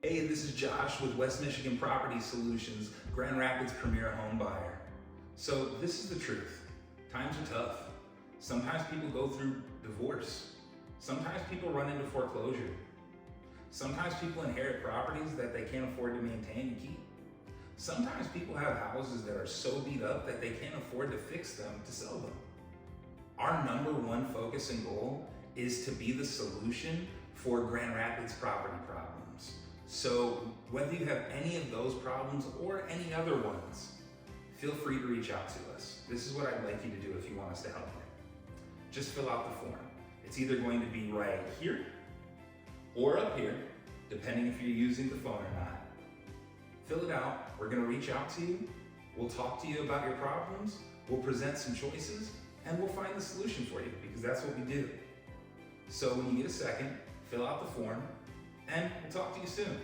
Hey, this is Josh with West Michigan Property Solutions, Grand Rapids premier home buyer. So this is the truth. Times are tough. Sometimes people go through divorce. Sometimes people run into foreclosure. Sometimes people inherit properties that they can't afford to maintain and keep. Sometimes people have houses that are so beat up that they can't afford to fix them to sell them. Our number one focus and goal is to be the solution for Grand Rapids property problems. So whether you have any of those problems or any other ones, feel free to reach out to us. This is what I'd like you to do if you want us to help you. Just fill out the form. It's either going to be right here or up here, depending if you're using the phone or not. Fill it out. We're going to reach out to you. We'll talk to you about your problems. We'll present some choices and we'll find the solution for you because that's what we do. So when you get a second, fill out the form and we'll talk to you soon.